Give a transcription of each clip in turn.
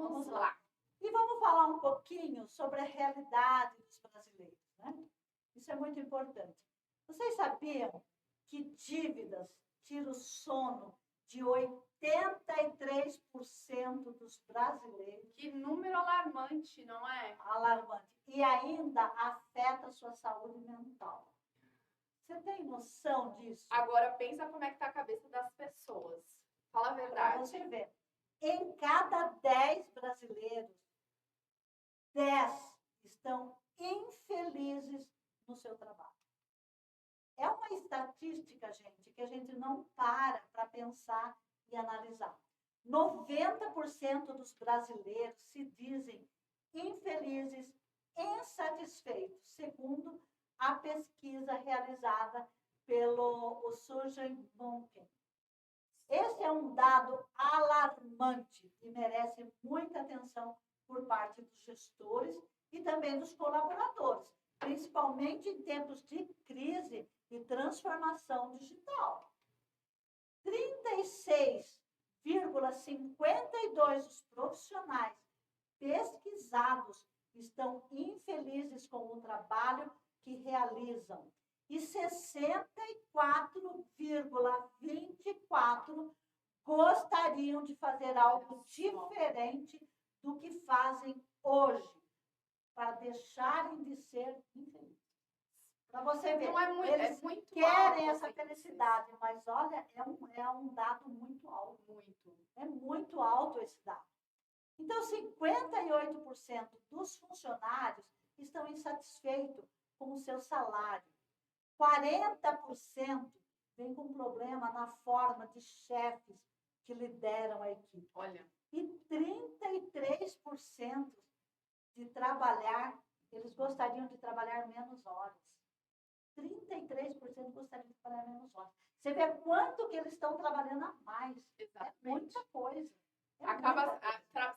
Vamos lá. E vamos falar um pouquinho sobre a realidade dos brasileiros, né? Isso é muito importante. Vocês sabiam que dívidas tiram o sono de 83% dos brasileiros? Que número alarmante, não é? Alarmante. E ainda afeta a sua saúde mental. Você tem noção disso? Agora pensa como é que tá a cabeça das pessoas. Fala a Para verdade. você ver. Em cada 10 brasileiros, 10 estão infelizes no seu trabalho. É uma estatística, gente, que a gente não para pensar e analisar. 90% dos brasileiros se dizem infelizes, insatisfeitos, segundo a pesquisa realizada pelo Surgeon Bunker. Esse é um dado alarmante e merece muita atenção por parte dos gestores e também dos colaboradores, principalmente em tempos de crise e transformação digital. 36,52% dos profissionais pesquisados estão infelizes com o trabalho que realizam e 64,24% gostariam de fazer algo diferente do que fazem hoje, para deixarem de ser infelizes. Para você ver, eles querem essa felicidade, mas olha, é um dado muito alto. É muito alto esse dado. Então, 58% dos funcionários estão insatisfeitos com o seu salário. 40% vem com problema na forma de chefes que lideram a equipe. Olha. E 33% de trabalhar, eles gostariam de trabalhar menos horas. 33% gostariam de trabalhar menos horas. Você vê quanto que eles estão trabalhando a mais. Exatamente. É muita coisa.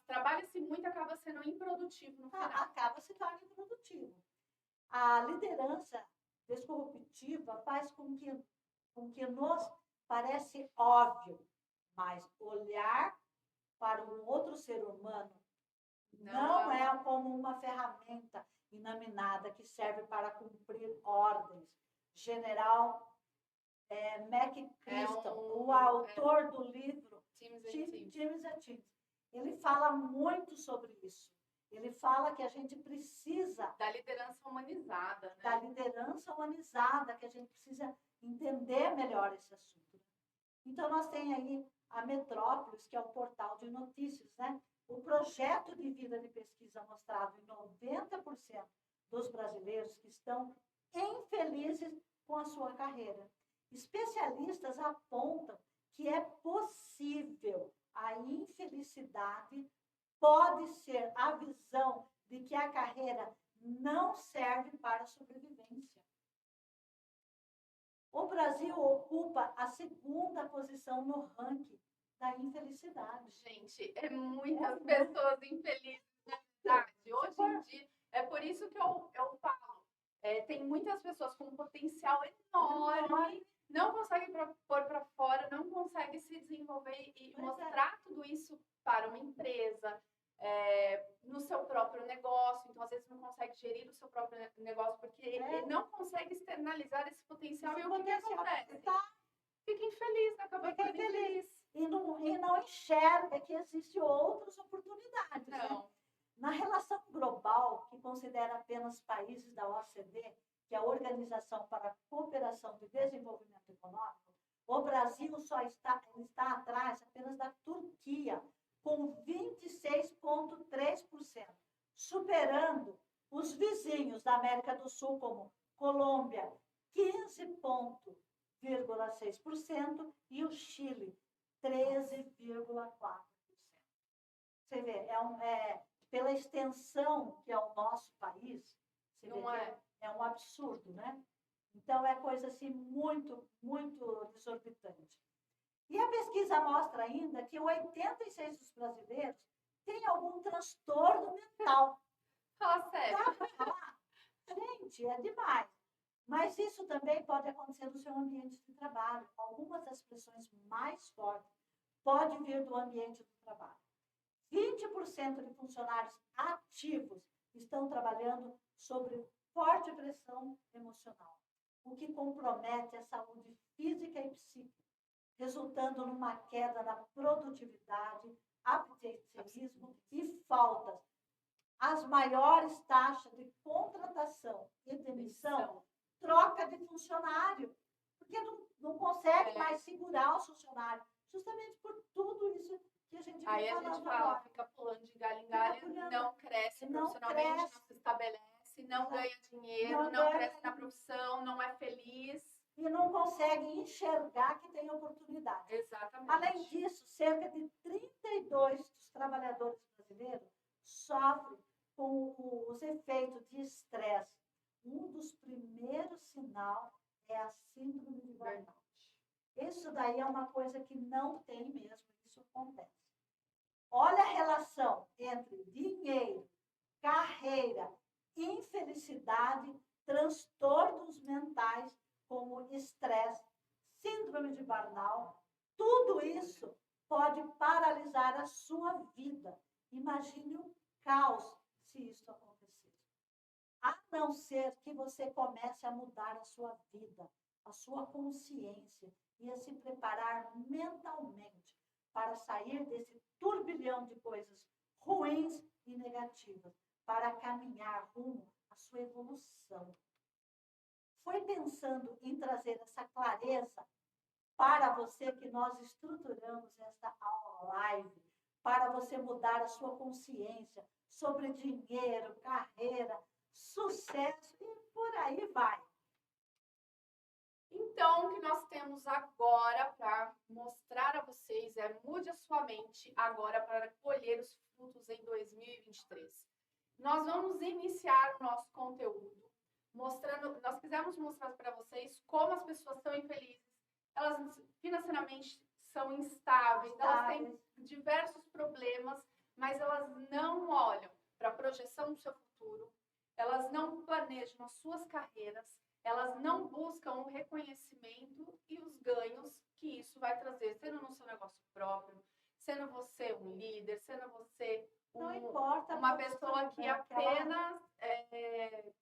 Trabalha-se muito, acaba sendo improdutivo no final. Acaba se tornando improdutivo. A liderança descorruptiva faz com que nos parece óbvio, mas olhar para um outro ser humano não é como uma ferramenta inaminada que serve para cumprir ordens. General McChrystal, o autor do livro Teams and Teams, ele fala muito sobre isso. Ele fala que a gente precisa da liderança humanizada, né? Da liderança humanizada, que a gente precisa entender melhor esse assunto. Então, nós temos aí a Metrópolis, que é o portal de notícias, né? O projeto de vida de pesquisa mostrado em 90% dos brasileiros que estão infelizes com a sua carreira. Especialistas apontam que é possível a infelicidade pode ser a visão de que a carreira não serve para a sobrevivência. O Brasil ocupa a 2ª posição no ranking da infelicidade. Gente, é muitas pessoas infelizes, na verdade. Hoje em dia, é por isso que eu falo. Tem muitas pessoas com um potencial enorme, não conseguem pôr para fora, não conseguem se desenvolver e mostrar tudo isso para uma empresa, no seu próprio negócio. Então, às vezes, não consegue gerir o seu próprio negócio porque ele não consegue externalizar esse potencial. E o que acontece? Fica infeliz, acaba ficando infeliz. E não enxerga que existem outras oportunidades. Não. Né? Na relação global, que considera apenas países da OCDE, que é a Organização para a Cooperação e Desenvolvimento Econômico, o Brasil só está atrás apenas da Turquia, com 26,3%, superando os vizinhos da América do Sul, como Colômbia, 15,6%, e o Chile, 13,4%. Você vê, pela extensão que é o nosso país, você vê é um absurdo, né? Então, é coisa assim muito, muito desorbitante. E a pesquisa mostra ainda que 86% dos brasileiros têm algum transtorno mental. Fala sério. Dá para falar? Gente, é demais. Mas isso também pode acontecer no seu ambiente de trabalho. Algumas das pressões mais fortes podem vir do ambiente do trabalho. 20% 20% de funcionários ativos estão trabalhando sob forte pressão emocional, o que compromete a saúde física e psíquica, resultando numa queda na produtividade, absenteísmo e faltas. As maiores taxas de contratação e demissão, troca de funcionário, porque não consegue mais segurar os funcionários, justamente por tudo isso que a gente Aí a gente fala, fica pulando de galho em galho, não cresce profissionalmente, não se estabelece, não ganha dinheiro, não cresce na profissão, não é feliz. E não consegue enxergar que tem oportunidade. Exatamente. Além disso, cerca de 32% dos trabalhadores brasileiros sofrem com os efeitos de estresse. Um dos primeiros sinais é a síndrome de burnout. Isso daí é uma coisa que não tem mesmo, isso acontece. Olha a relação entre dinheiro, carreira, infelicidade, transtornos mentais, como estresse, síndrome de burnout. Tudo isso pode paralisar a sua vida. Imagine o caos se isso acontecer. A não ser que você comece a mudar a sua vida, a sua consciência e a se preparar mentalmente para sair desse turbilhão de coisas ruins e negativas, para caminhar rumo à sua evolução. Foi pensando em trazer essa clareza para você que nós estruturamos esta aula live, para você mudar a sua consciência sobre dinheiro, carreira, sucesso e por aí vai. Então, o que nós temos agora para mostrar a vocês é mude a sua mente agora para colher os frutos em 2023. Nós vamos iniciar o nosso conteúdo mostrando, nós quisemos mostrar para vocês como as pessoas são infelizes, elas financeiramente são instáveis, elas têm diversos problemas, mas elas não olham para a projeção do seu futuro, elas não planejam as suas carreiras, elas não buscam o reconhecimento e os ganhos que isso vai trazer, sendo no seu negócio próprio, sendo você um líder, sendo você uma pessoa que apenas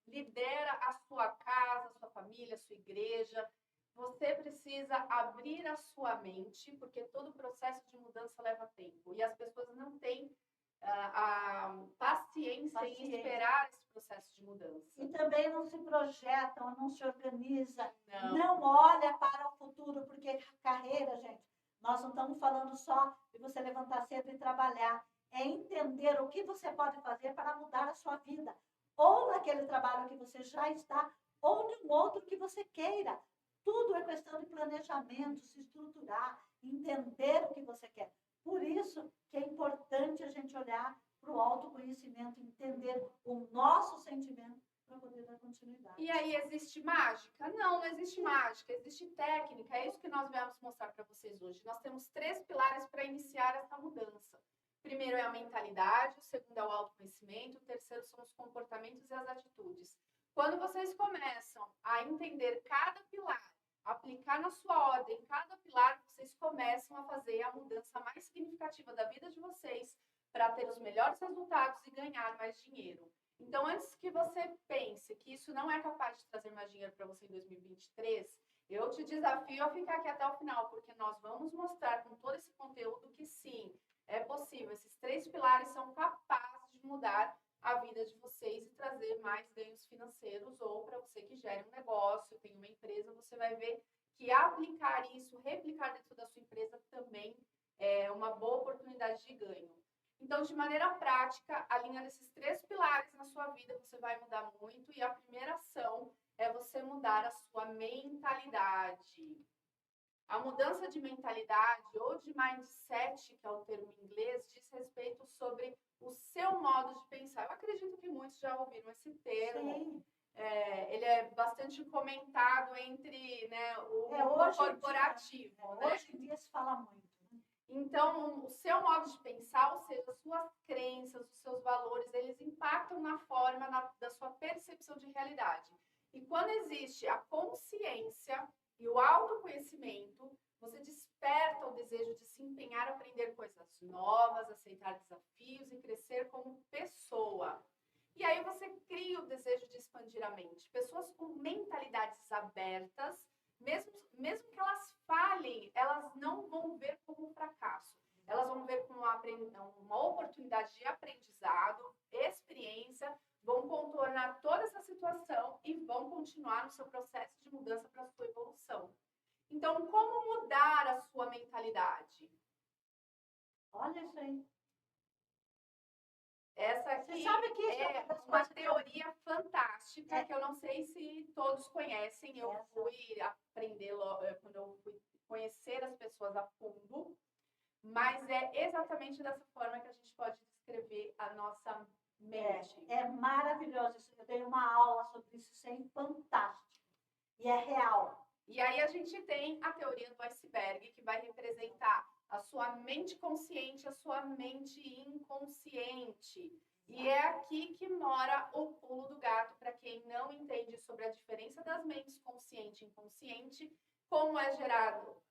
lidera a sua casa, a sua família, a sua igreja. Você precisa abrir a sua mente, porque todo processo de mudança leva tempo. E as pessoas não têm a paciência em esperar esse processo de mudança. E também não se projetam, não se organizam, não olha para o futuro, porque carreira, gente, nós não estamos falando só de você levantar cedo e trabalhar, é entender o que você pode fazer para mudar a sua vida, ou naquele trabalho que você já está, ou de um outro que você queira. Tudo é questão de planejamento, se estruturar, entender o que você quer. Por isso que é importante a gente olhar para o autoconhecimento, entender o nosso sentimento para poder dar continuidade. E aí, existe mágica? Não, não existe mágica, existe técnica. É isso que nós viemos mostrar para vocês hoje. Nós temos 3 pilares para iniciar essa mudança. O primeiro é a mentalidade, o segundo é o autoconhecimento, o terceiro são os comportamentos e as atitudes. Quando vocês começam a entender cada pilar, aplicar na sua ordem cada pilar, vocês começam a fazer a mudança mais significativa da vida de vocês para ter os melhores resultados e ganhar mais dinheiro. Então, antes que você pense que isso não é capaz de trazer mais dinheiro para você em 2023, eu te desafio a ficar aqui até o final, porque nós vamos mostrar com todo esse conteúdo que sim, é possível. Esses 3 pilares são capazes de mudar a vida de vocês e trazer mais ganhos financeiros, ou para você que gera um negócio, tem uma empresa, você vai ver que aplicar isso, replicar dentro da sua empresa também é uma boa oportunidade de ganho. Então, de maneira prática, alinhando esses 3 pilares na sua vida, você vai mudar muito, e a primeira ação é você mudar a sua mentalidade. A mudança de mentalidade ou de mindset, que é o termo em inglês, diz respeito sobre o seu modo de pensar. Eu acredito que muitos já ouviram esse termo. Ele é bastante comentado entre o mundo corporativo. Hoje em dia se fala muito. Então, o seu modo de pensar, ou seja, as suas crenças, os seus valores, eles impactam na forma da sua percepção de realidade. E quando existe a consciência e o autoconhecimento, você desperta o desejo de se empenhar a aprender coisas novas, aceitar desafios e crescer como pessoa. E aí você cria o desejo de expandir a mente. Pessoas com mentalidades abertas, mesmo que elas falhem, elas não vão ver como um fracasso. Elas vão ver como uma oportunidade de aprendizado, experiência, vão contornar toda essa situação e vão continuar no seu processo de mudança para a sua evolução. Então, como mudar a sua mentalidade? Olha isso aí. Essa aqui Você sabe que isso é uma teoria fantástica que eu não sei se todos conhecem. Eu fui aprender quando eu fui conhecer as pessoas a fundo, mas é exatamente dessa forma que a gente pode descrever a nossa mente. É maravilhoso isso. Eu dei uma aula sobre isso é fantástico. E é real. E aí a gente tem a teoria do iceberg, que vai representar a sua mente consciente, a sua mente inconsciente. E é aqui que mora o pulo do gato, para quem não entende sobre a diferença das mentes consciente e inconsciente, como é gerado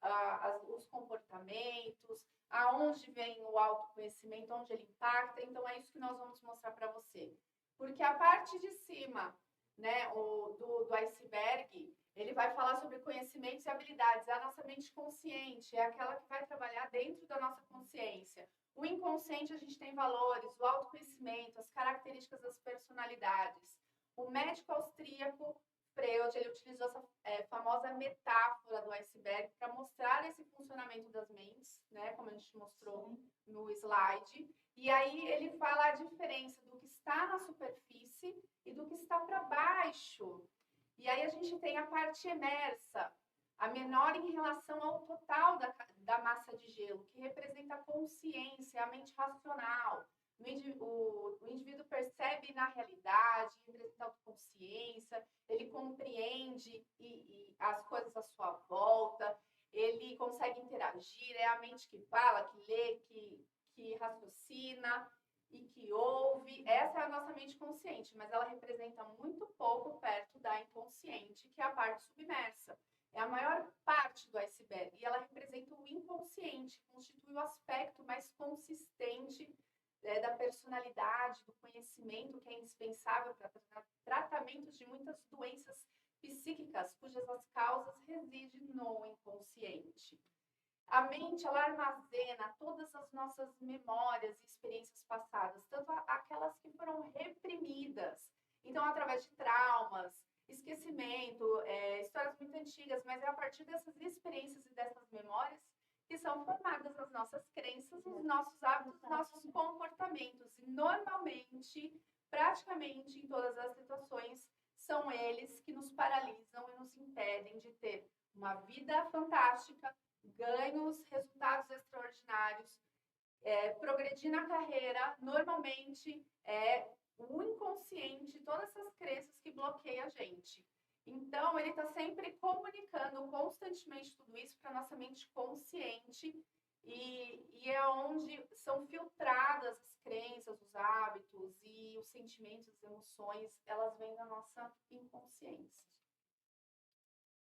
os comportamentos, aonde vem o autoconhecimento, onde ele impacta. Então, é isso que nós vamos mostrar para você. Porque a parte de cima, né, do iceberg, ele vai falar sobre conhecimentos e habilidades. A nossa mente consciente é aquela que vai trabalhar dentro da nossa consciência. O inconsciente, a gente tem valores, o autoconhecimento, as características das personalidades. O médico austríaco Freud, ele utilizou essa famosa metáfora do iceberg para mostrar esse funcionamento das mentes, né, como a gente mostrou no slide. E aí ele fala a diferença do que está na superfície e do que está para baixo. E aí a gente tem a parte emersa, a menor em relação ao total da massa de gelo, que representa a consciência, a mente racional. O indivíduo percebe na realidade, representa a autoconsciência, ele compreende as coisas à sua volta, ele consegue interagir, é a mente que fala, que lê, que raciocina e que ouve. Essa é a nossa mente consciente, mas ela representa muito pouco perto da inconsciente, que é a parte submersa. É a maior parte do iceberg e ela representa o inconsciente, constitui o aspecto mais consistente da personalidade, do conhecimento, que é indispensável para tratamentos de muitas doenças psíquicas, cujas as causas residem no inconsciente. A mente, ela armazena todas as nossas memórias e experiências passadas, tanto aquelas que foram reprimidas. Então, através de traumas, esquecimento, histórias muito antigas, mas é a partir dessas experiências e dessas memórias que são formadas as nossas crenças, os nossos hábitos, os nossos comportamentos. E, normalmente, praticamente em todas as situações, são eles que nos paralisam e nos impedem de ter uma vida fantástica, ganhos, resultados extraordinários, progredir na carreira. Normalmente é o inconsciente, todas essas crenças que bloqueiam a gente. Então, ele está sempre comunicando constantemente tudo isso para a nossa mente consciente e é onde são filtradas as crenças, os hábitos e os sentimentos, as emoções, elas vêm da nossa inconsciência.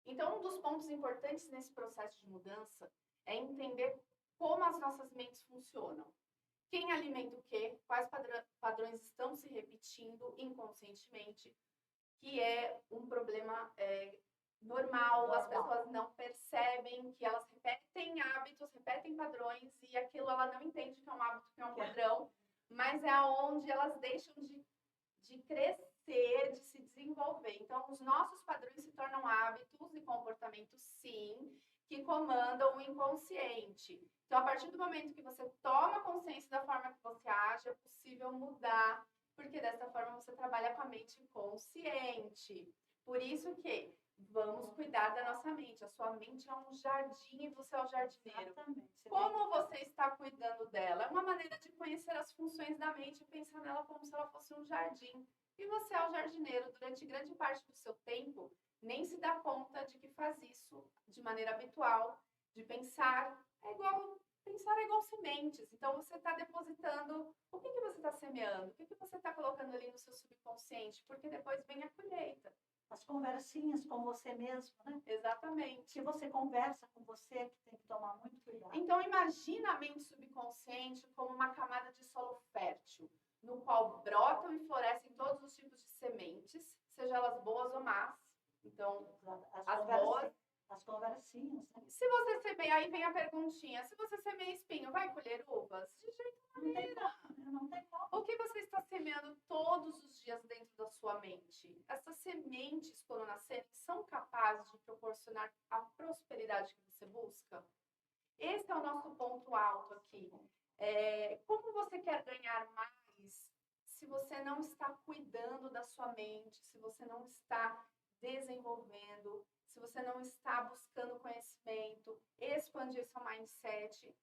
Então, um dos pontos importantes nesse processo de mudança é entender como as nossas mentes funcionam. Quem alimenta o quê? Quais padrões estão se repetindo inconscientemente? Que é um problema normal, as pessoas não percebem que elas repetem hábitos, repetem padrões, e aquilo ela não entende que é um hábito, que é um padrão, mas é onde elas deixam de crescer, de se desenvolver. Então, os nossos padrões se tornam hábitos e comportamentos, sim, que comandam o inconsciente. Então, a partir do momento que você toma consciência da forma que você age, é possível mudar, porque dessa forma você trabalha com a mente consciente. Por isso que vamos cuidar da nossa mente. A sua mente é um jardim e você é o jardineiro. Exatamente. Como você está cuidando dela? É uma maneira de conhecer as funções da mente e pensar nela como se ela fosse um jardim. E você é o jardineiro durante grande parte do seu tempo, nem se dá conta de que faz isso de maneira habitual, de pensar. Pensar é igual sementes. Então, você está depositando o que você está semeando, o que você está colocando ali no seu subconsciente, porque depois vem a colheita. A as conversinhas com você mesmo, né? Exatamente. Se você conversa com você, que tem que tomar muito cuidado. Então, imagina a mente subconsciente como uma camada de solo fértil, no qual brotam e florescem todos os tipos de sementes, seja elas boas ou más. Então, as boas... As conversinhas, né? Se você semeia, aí vem a perguntinha, se você semeia espinho, vai colher uvas? De jeito nenhum. Não tem como. O que você está semeando todos os dias dentro da sua mente? Essas sementes, quando nascerem, são capazes de proporcionar a prosperidade que você busca? Esse é o nosso ponto alto aqui. Como você quer ganhar mais se você não está cuidando da sua mente, se você não está desenvolvendo, se você não está buscando conhecimento, expandir seu mindset,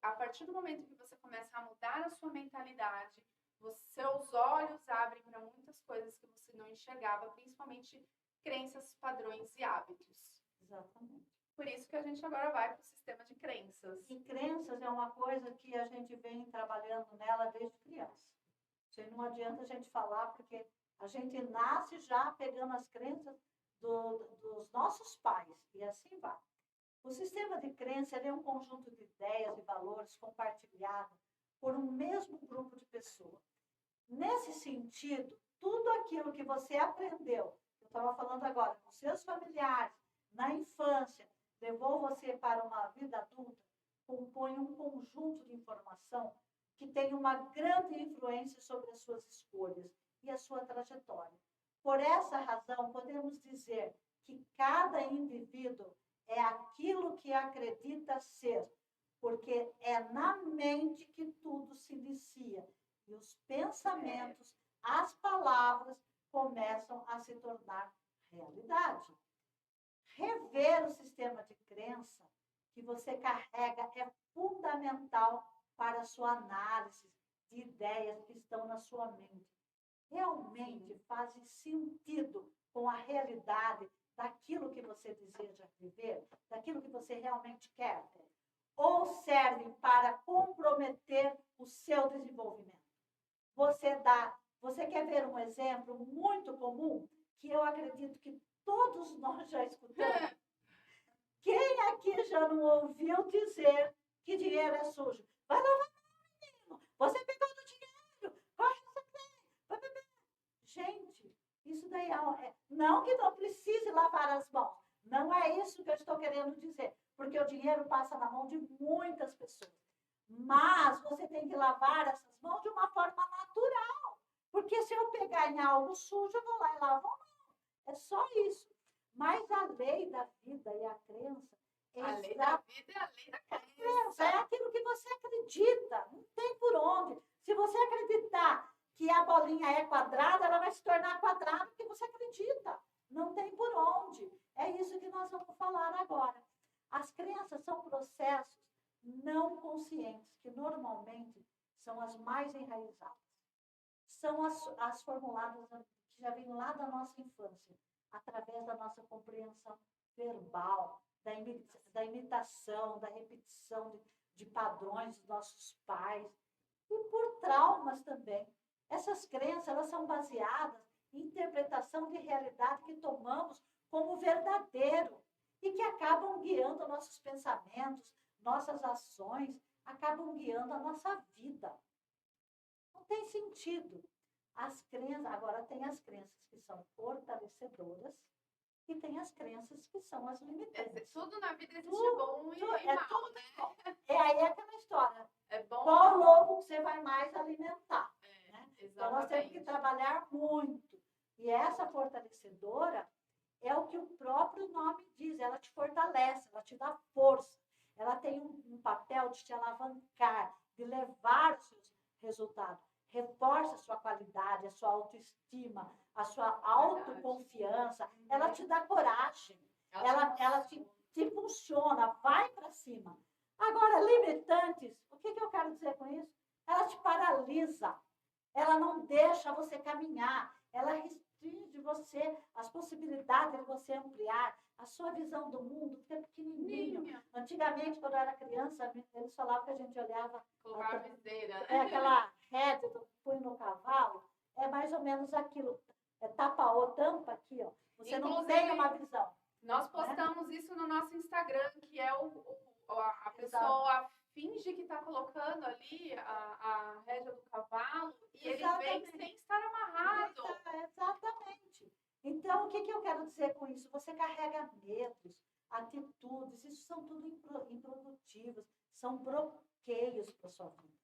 a partir do momento que você começa a mudar a sua mentalidade, seus olhos abrem para muitas coisas que você não enxergava, principalmente crenças, padrões e hábitos. Exatamente. Por isso que a gente agora vai para o sistema de crenças. E crenças é uma coisa que a gente vem trabalhando nela desde criança. Não adianta a gente falar, porque a gente nasce já pegando as crenças dos nossos pais, e assim vai. O sistema de crença é um conjunto de ideias e valores compartilhados por um mesmo grupo de pessoas. Nesse sentido, tudo aquilo que você aprendeu, eu estava falando agora, com seus familiares, na infância, levou você para uma vida adulta, compõe um conjunto de informação que tem uma grande influência sobre as suas escolhas e a sua trajetória. Por essa razão, podemos dizer que cada indivíduo é aquilo que acredita ser, porque é na mente que tudo se inicia e os pensamentos, as palavras começam a se tornar realidade. Rever o sistema de crença que você carrega é fundamental para a sua análise de ideias que estão na sua mente. Realmente fazem sentido com a realidade daquilo que você deseja viver, daquilo que você realmente quer, ou servem para comprometer o seu desenvolvimento. Você quer ver um exemplo muito comum que eu acredito que todos nós já escutamos? Quem aqui já não ouviu dizer que dinheiro é sujo? Vai lavar, menino! Você pegou do dinheiro! Corre essa trem! Vai beber! Gente, isso daí não que não precise lavar as mãos. Não é isso que eu estou querendo dizer. Porque o dinheiro passa na mão de muitas pessoas. Mas você tem que lavar essas mãos de uma forma natural. Porque se eu pegar em algo sujo, eu vou lá e lavo a mão. É só isso. Mas a lei da vida e a crença... A lei da vida é a lei da crença. É aquilo que você acredita. Não tem por onde. Se você acreditar que a bolinha é quadrada, ela vai se tornar quadrada porque você acredita. Não tem por onde. É isso que nós vamos falar agora. As crenças são processos não conscientes, que normalmente são as mais enraizadas. São as formuladas que já vêm lá da nossa infância, através da nossa compreensão verbal, da imitação, da repetição de padrões dos nossos pais, e por traumas também. Essas crenças, elas são baseadas em interpretação de realidade que tomamos como verdadeiro e que acabam guiando nossos pensamentos, nossas ações, acabam guiando a nossa vida. Não tem sentido. As crenças, agora tem as crenças que são fortalecedoras e tem as crenças que são as limitantes. Tudo na vida existe bom e mal, né? Aí é aquela história. É bom. Qual lobo que você vai mais alimentar? Né? Então, nós temos que trabalhar muito. E essa fortalecedora é o que o próprio nome diz. Ela te fortalece, ela te dá força. Ela tem um papel de te alavancar, de levar os seus resultados. Reforça a sua qualidade, a sua autoestima, a sua autoconfiança. Ela te dá coragem. Ela te impulsiona, vai para cima. Agora, limitantes, o que eu quero dizer com isso? Ela te paralisa. Ela não deixa você caminhar. Ela restringe você, as possibilidades de você ampliar. A sua visão do mundo fica pequenininho. Antigamente, quando eu era criança, eles falavam que a gente olhava... Colocar a viseira. Aquela rede do punho no cavalo. É mais ou menos aquilo. Tampa aqui, ó. Você não Inclusive, tem uma visão. Nós postamos isso no nosso Instagram, que é a pessoa finge que está colocando ali a rédea do cavalo e ele vem sem estar amarrado. Exatamente. Então, o que eu quero dizer com isso? Você carrega medos, atitudes, isso são tudo improdutivos, são bloqueios para sua vida.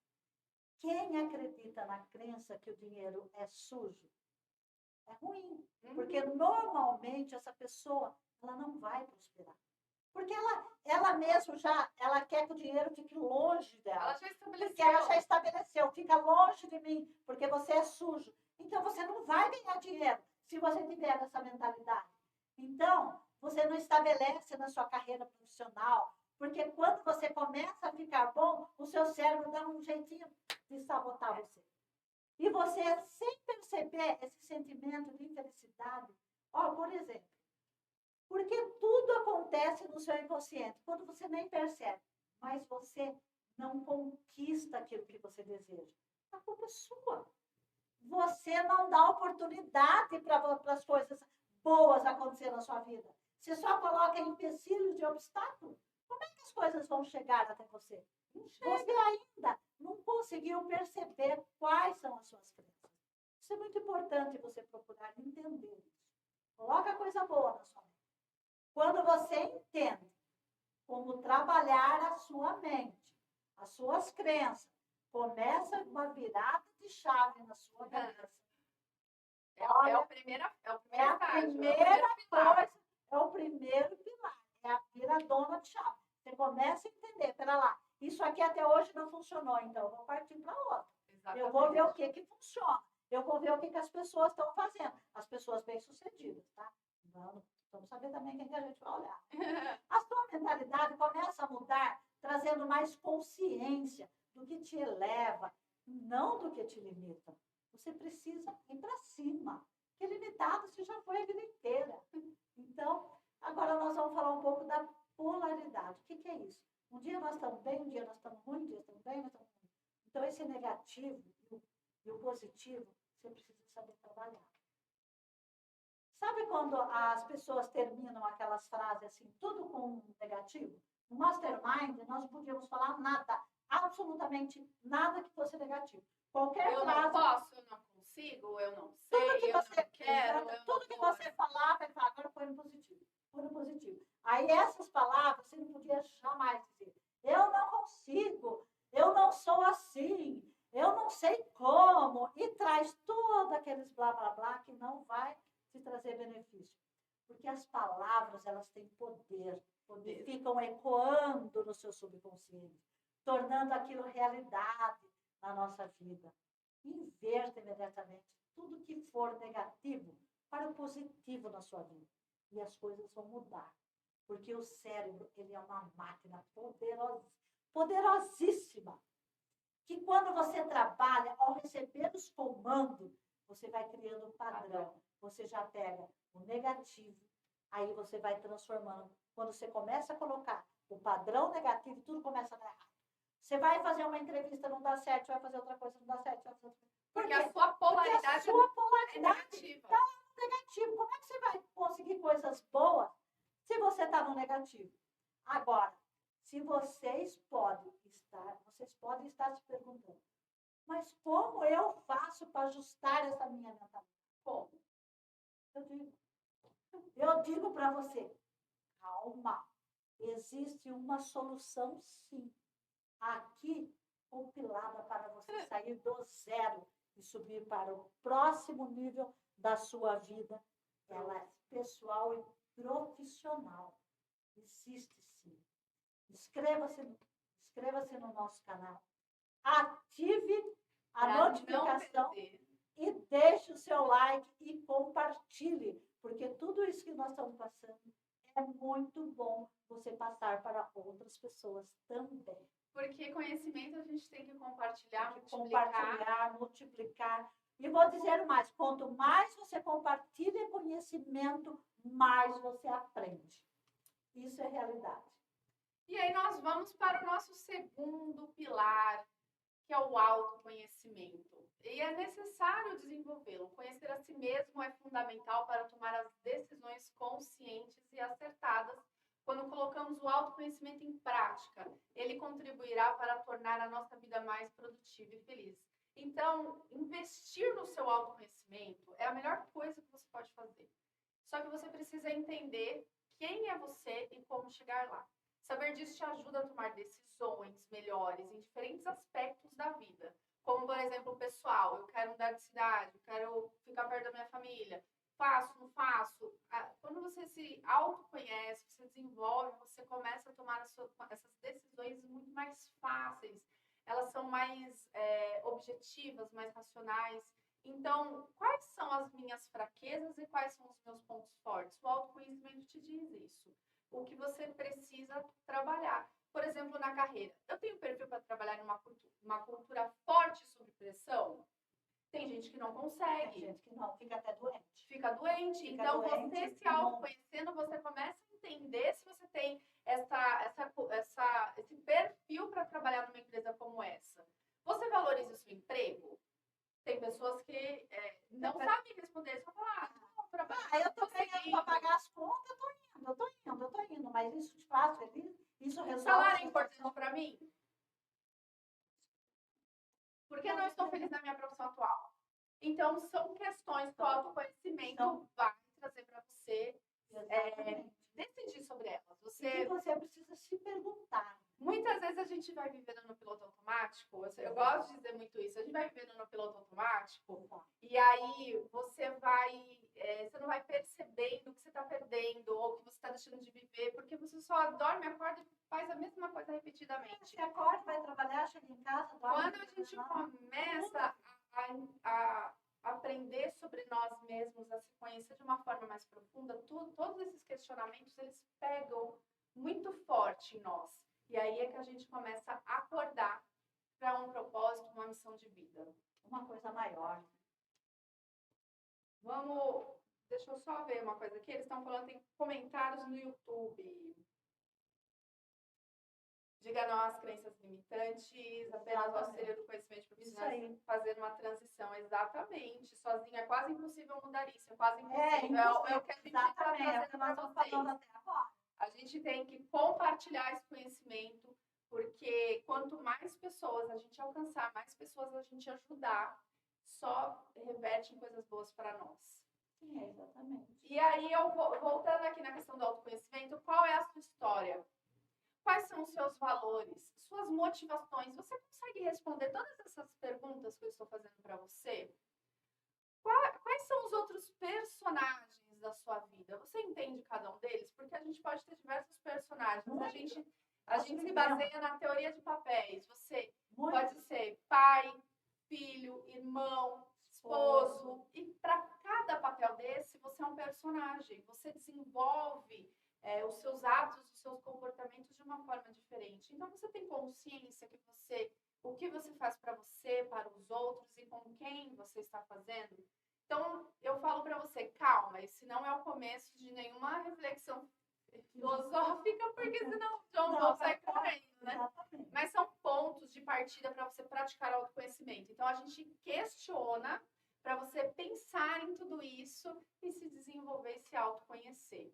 Quem acredita na crença que o dinheiro é sujo, é ruim. Porque normalmente essa pessoa, ela não vai prosperar. Porque ela mesma ela quer que o dinheiro fique longe dela. Ela já estabeleceu. Porque ela já estabeleceu, fica longe de mim, porque você é sujo. Então, você não vai ganhar dinheiro se você tiver essa mentalidade. Então, você não estabelece na sua carreira profissional, porque quando você começa a ficar bom, o seu cérebro dá um jeitinho de sabotar você. E você, sem perceber esse sentimento de infelicidade, por exemplo, porque tudo acontece no seu inconsciente, quando você nem percebe, mas você não conquista aquilo que você deseja. A culpa é sua. Você não dá oportunidade para as coisas boas acontecer na sua vida. Você só coloca empecilhos de obstáculo. Como é que as coisas vão chegar até você? Você ainda não conseguiu perceber quais são as suas crenças. Isso é muito importante você procurar entender isso. Coloca coisa boa na sua mente. Quando você entende como trabalhar a sua mente, as suas crenças, começa uma virada de chave na sua cabeça. É o primeiro pilar. É a viradona de chave. Você começa a entender, pera lá, isso aqui até hoje não funcionou, então eu vou partir para outro. Exatamente. Eu vou ver o que funciona. Eu vou ver o que as pessoas estão fazendo. As pessoas bem-sucedidas, tá? Vamos saber também quem que a gente vai olhar. A sua mentalidade começa a mudar, trazendo mais consciência do que te eleva, não do que te limita. Você precisa ir para cima. Porque limitado você já foi a vida inteira. Então, agora nós vamos falar um pouco da polaridade. O que é isso? Um dia nós estamos bem, um dia nós estamos ruim, um dia estamos bem, nós estamos ruim. Então, esse negativo e o positivo, você precisa saber trabalhar. Sabe quando as pessoas terminam aquelas frases assim, tudo com negativo? No Mastermind, nós não podíamos falar nada, absolutamente nada que fosse negativo. Qualquer frase... Eu não posso, eu não consigo, eu não sei, tudo que você não quero. Tudo que você falava, ele fala, agora põe no positivo. Põe no positivo. Aí essas palavras você não podia jamais dizer. Eu não consigo, eu não sou assim, eu não sei como. E traz todos aqueles blá, blá, blá que não vai te trazer benefício. Porque as palavras, elas têm poder. Ficam ecoando no seu subconsciente, tornando aquilo realidade na nossa vida. Inverta imediatamente tudo que for negativo para o positivo na sua vida. E as coisas vão mudar. Porque o cérebro, ele é uma máquina poderosíssima. Que quando você trabalha, ao receber os comandos, você vai criando um padrão. Você já pega o negativo, aí você vai transformando. Quando você começa a colocar o padrão negativo, tudo começa a dar errado. Você vai fazer uma entrevista, não dá certo, vai fazer outra coisa, não dá certo, vai fazer outra coisa. Porque a sua polaridade é negativa. Está no negativo. Como é que você vai conseguir coisas boas se você está no negativo? Agora, se vocês podem estar se perguntando, mas como eu faço para ajustar essa minha mentalidade? Como? Eu digo para você, calma, existe uma solução sim. Aqui, compilada para você sair do zero e subir para o próximo nível da sua vida. Ela é pessoal e profissional. Existe sim. Inscreva-se no nosso canal. Ative a notificação e deixe o seu like e compartilhe, porque tudo isso que nós estamos passando é muito bom você passar para outras pessoas também. Porque conhecimento a gente tem que compartilhar, multiplicar. E vou dizer mais, quanto mais você compartilha conhecimento, mais você aprende. Isso é realidade. E aí nós vamos para o nosso segundo pilar, que é o autoconhecimento. E é necessário desenvolvê-lo. Conhecer a si mesmo é fundamental para tomar as decisões conscientes e acertadas. Quando colocamos o autoconhecimento em prática, ele contribuirá para tornar a nossa vida mais produtiva e feliz. Então, investir no seu autoconhecimento é a melhor coisa que você pode fazer. Só que você precisa entender quem é você e como chegar lá. Saber disso te ajuda a tomar decisões melhores em diferentes aspectos da vida. Como, por exemplo, o pessoal, eu quero mudar de cidade, eu quero ficar perto da minha família. Faço, não faço? Quando você se autoconhece, você desenvolve, você começa a tomar essas decisões muito mais fáceis. Elas são mais objetivas, mais racionais. Então, quais são as minhas fraquezas e quais são os meus pontos fortes? O autoconhecimento te diz isso. O que você precisa trabalhar. Por exemplo, na carreira. Eu tenho perfil para trabalhar em uma cultura forte sobre pressão? Tem gente que não consegue. Tem gente que não, fica até doente. Fica doente. Fica então, doente, você se autoconhecendo, você começa a entender se você tem esse perfil para trabalhar numa empresa como essa. Você valoriza o seu emprego? Tem pessoas que não sabem responder, só falar, não, trabalhar. Eu tô ganhando para pagar as contas, eu tô indo, mas isso te faz feliz? Isso resolve. Salário é importante para mim? Por que não estou feliz na minha profissão atual? Então, são questões que o autoconhecimento vai trazer para você decidir sobre elas. Você precisa se perguntar. Muitas vezes a gente vai vivendo no piloto automático, eu gosto de dizer muito isso, a gente vai vivendo no piloto automático, e aí você não vai percebendo o que você está perdendo, ou o que você está deixando de viver, porque você só dorme, acorda e faz a mesma coisa repetidamente. Você acorda, vai trabalhar, chega em casa, dorme. Quando a gente começa a aprender sobre nós mesmos, a se conhecer de uma forma mais profunda, todos esses questionamentos, eles pegam muito forte em nós. E aí é que a gente começa a acordar para um propósito, uma missão de vida. Uma coisa maior. Deixa eu só ver uma coisa aqui. Eles estão falando, tem comentários no YouTube. Diga não às crenças limitantes, apenas o auxílio do conhecimento profissional fazer uma transição. Exatamente. Sozinha é quase impossível mudar isso. É quase impossível. É o que a gente está trazendo para vocês. A gente tem que compartilhar esse conhecimento, porque quanto mais pessoas a gente alcançar, mais pessoas a gente ajudar, só reverte em coisas boas para nós. Sim, exatamente. E aí, voltando aqui na questão do autoconhecimento, qual é a sua história? Quais são os seus valores? Suas motivações? Você consegue responder todas essas perguntas que eu estou fazendo para você? Quais são os outros personagens da sua vida? Você entende cada um deles? Porque a gente pode ter diversos personagens. A gente se baseia na teoria de papéis. Você pode ser pai, filho, irmão, esposo. E para cada papel desse, você é um personagem. Você desenvolve os seus hábitos, os seus comportamentos de uma forma diferente. Então, você tem consciência que o que você faz para você, para os outros e com quem você está fazendo. Então, eu falo para você, calma, esse não é o começo de nenhuma reflexão filosófica, porque senão o John Paul sai correndo, né? Exatamente. Mas são pontos de partida para você praticar autoconhecimento. Então, a gente questiona para você pensar em tudo isso e se desenvolver e se autoconhecer.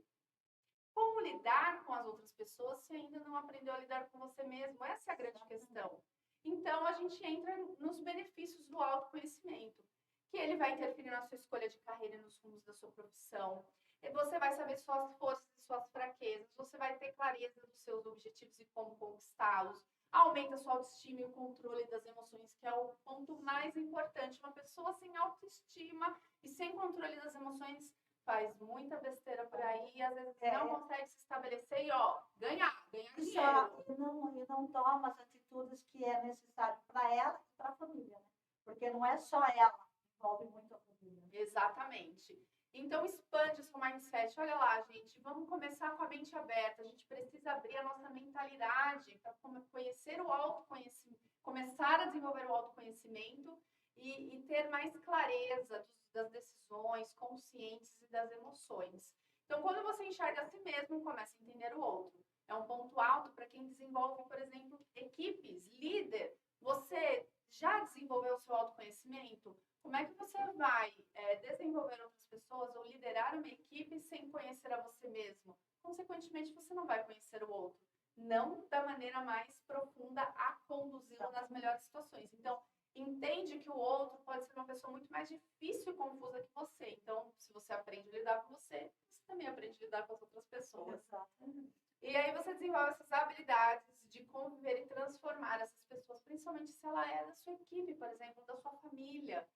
Como lidar com as outras pessoas se ainda não aprendeu a lidar com você mesmo? Essa é a grande questão. Então, a gente entra nos benefícios do autoconhecimento, que ele vai interferir na sua escolha de carreira e nos rumos da sua profissão. E você vai saber suas forças e suas fraquezas, você vai ter clareza dos seus objetivos e como conquistá-los. Aumenta a sua autoestima e o controle das emoções, que é o ponto mais importante. Uma pessoa sem autoestima e sem controle das emoções faz muita besteira por aí e às vezes não consegue se estabelecer e ganhar dinheiro. E não toma as atitudes que é necessário para ela e para a família, né? Porque não é só ela, envolve muito a família. Exatamente. Então, expande o seu mindset. Olha lá, gente, vamos começar com a mente aberta. A gente precisa abrir a nossa mentalidade para conhecer o autoconhecimento, começar a desenvolver o autoconhecimento e ter mais clareza das decisões conscientes e das emoções. Então, quando você enxerga a si mesmo, começa a entender o outro. É um ponto alto para quem desenvolve, por exemplo, equipes, líder. Você já desenvolveu o seu autoconhecimento? Como é que você vai desenvolver outras pessoas ou liderar uma equipe sem conhecer a você mesmo? Consequentemente, você não vai conhecer o outro. Não da maneira mais profunda a conduzi-lo nas melhores situações. Então, entende que o outro pode ser uma pessoa muito mais difícil e confusa que você. Então, se você aprende a lidar com você, você também aprende a lidar com as outras pessoas. Exatamente. E aí você desenvolve essas habilidades de conviver e transformar essas pessoas, principalmente se ela é da sua equipe, por exemplo, da sua família,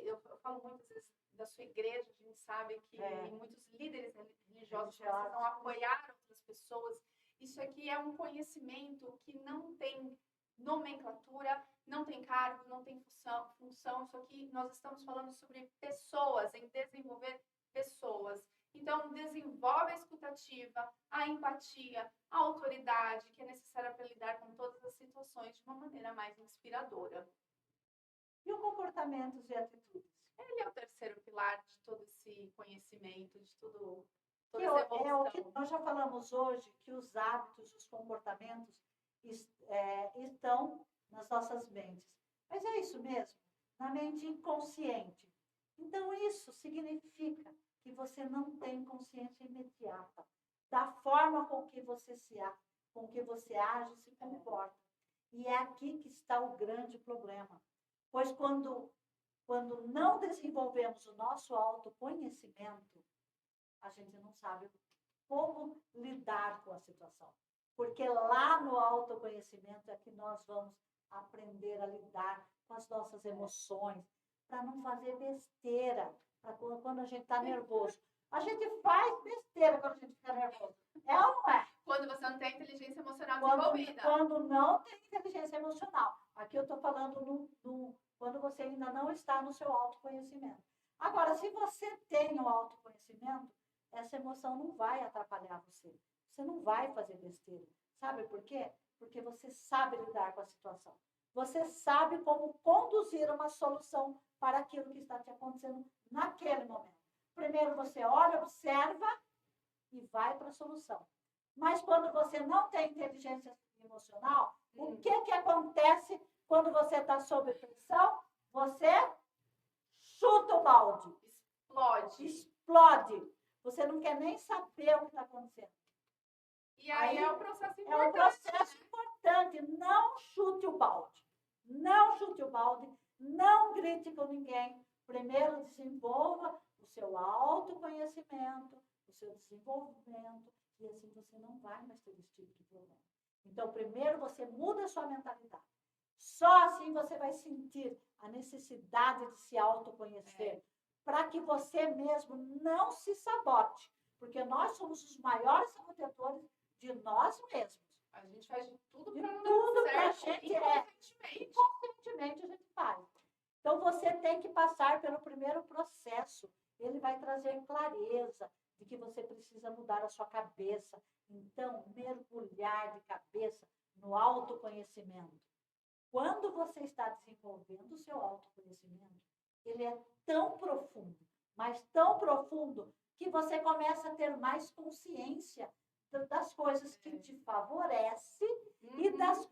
eu falo muitas vezes da sua igreja, a gente sabe que muitos líderes religiosos precisam apoiar outras pessoas. Isso aqui é um conhecimento que não tem nomenclatura, não tem cargo, não tem função. Isso aqui nós estamos falando sobre pessoas, em desenvolver pessoas. Então, desenvolve a escutativa, a empatia, a autoridade, que é necessária para lidar com todas as situações de uma maneira mais inspiradora. E o comportamentos e atitudes? Ele é o terceiro pilar de todo esse conhecimento, de tudo, Que toda essa evolução. é o que nós já falamos hoje, que os hábitos, os comportamentos estão nas nossas mentes. Mas é isso mesmo, na mente inconsciente. Então, isso significa que você não tem consciência imediata da forma com que você age e se comporta. E é aqui que está o grande problema. Pois quando não desenvolvemos o nosso autoconhecimento, a gente não sabe como lidar com a situação. Porque lá no autoconhecimento é que nós vamos aprender a lidar com as nossas emoções, para não fazer besteira, para quando a gente está nervoso. A gente faz besteira quando a gente fica nervoso. É ou não é? Quando você não tem inteligência emocional desenvolvida. Quando não tem inteligência emocional. Aqui eu estou falando quando você ainda não está no seu autoconhecimento. Agora, se você tem o autoconhecimento, essa emoção não vai atrapalhar você. Você não vai fazer besteira. Sabe por quê? Porque você sabe lidar com a situação. Você sabe como conduzir uma solução para aquilo que está te acontecendo naquele momento. Primeiro você olha, observa e vai para a solução. Mas quando você não tem inteligência emocional, o que acontece quando você está sob pressão? Você chuta o balde. Explode. Você não quer nem saber o que está acontecendo. E aí é um processo importante. É um processo importante. Não chute o balde. Não chute o balde. Não grite com ninguém. Primeiro desenvolva o seu autoconhecimento, o seu desenvolvimento, e assim você não vai mais ter esse tipo de problema. Então, primeiro você muda a sua mentalidade. Só assim você vai sentir a necessidade de se autoconhecer, para que você mesmo não se sabote, porque nós somos os maiores sabotadores de nós mesmos. A gente faz de tudo para não dar certo, inconscientemente a gente faz. Então, você tem que passar pelo primeiro processo. Ele vai trazer clareza de que você precisa mudar a sua cabeça. Então, mergulhar de cabeça no autoconhecimento. Quando você está desenvolvendo o seu autoconhecimento, ele é tão profundo, mas tão profundo, que você começa a ter mais consciência das coisas que te favorecem e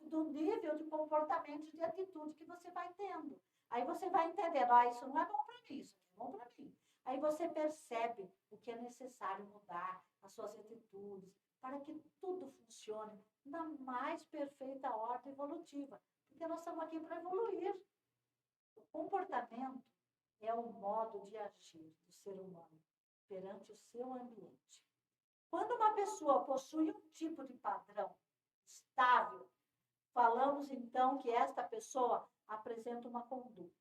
do nível de comportamento, de atitude que você vai tendo. Aí você vai entendendo, isso não é bom para mim, isso é bom para mim. Aí você percebe o que é necessário mudar, as suas atitudes, para que tudo funcione na mais perfeita ordem evolutiva. Porque nós estamos aqui para evoluir. O comportamento é o modo de agir do ser humano perante o seu ambiente. Quando uma pessoa possui um tipo de padrão estável, falamos então que esta pessoa apresenta uma conduta.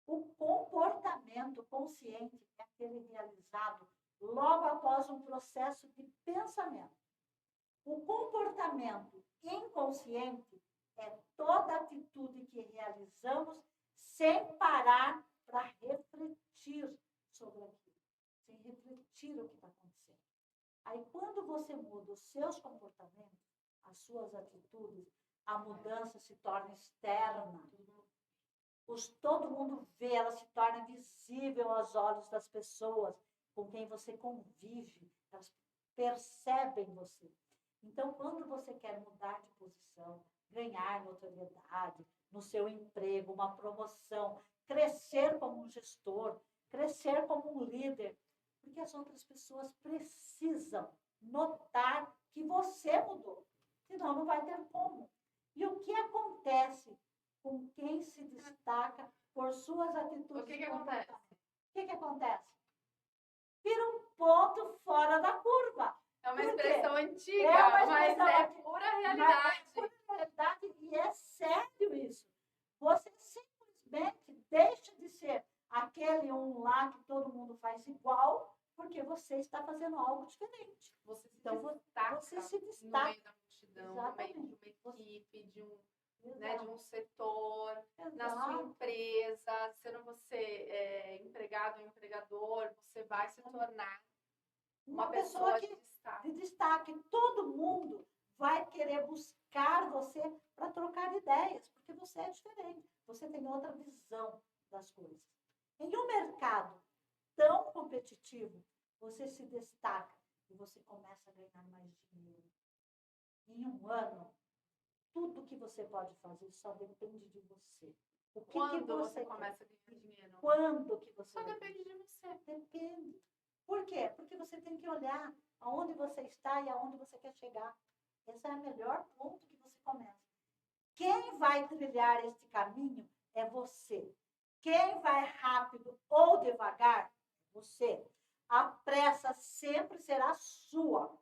O comportamento consciente é aquele realizado logo após um processo de pensamento. O comportamento inconsciente é toda atitude que realizamos sem parar para refletir sobre aquilo, sem refletir o que está acontecendo. Aí, quando você muda os seus comportamentos, as suas atitudes, a mudança se torna externa. Todo mundo vê, ela se torna visível aos olhos das pessoas com quem você convive, elas percebem você. Então, quando você quer mudar de posição, ganhar notoriedade, no seu emprego, uma promoção, crescer como um gestor, crescer como um líder, porque as outras pessoas precisam notar que você mudou, senão não vai ter como. E o que acontece com quem se destaca por suas atitudes? O que acontece? O que acontece? Vira um ponto fora da curva. É uma Por quê? expressão antiga, É uma mas expressão é antiga, pura Mas realidade. é pura realidade e é sério isso. Você simplesmente deixa de ser aquele um lá que todo mundo faz igual, porque você está fazendo algo diferente. Você se Então, destaca você se no destaca. meio da multidão, no meio de uma equipe, de um setor, na sua empresa, sendo você empregado ou empregador, você vai se tornar uma pessoa de destaque. De destaque. Todo mundo vai querer buscar você para trocar ideias, porque você é diferente, você tem outra visão das coisas. Em um mercado tão competitivo, você se destaca e você começa a ganhar mais dinheiro. Em um ano, tudo que você pode fazer só depende de você. Quando você começa a ganhar dinheiro? Quando que você só depende de você. Depende. Por quê? Porque você tem que olhar aonde você está e aonde você quer chegar. Esse é o melhor ponto que você começa. Quem vai trilhar este caminho é você. Quem vai rápido ou devagar, você. A pressa sempre será sua.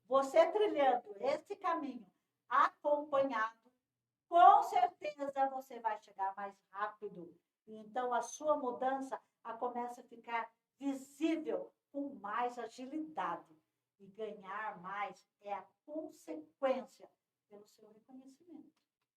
Você trilhando este caminho acompanhado, com certeza você vai chegar mais rápido. Então, a sua mudança começa a ficar visível com mais agilidade. E ganhar mais é a consequência pelo seu reconhecimento.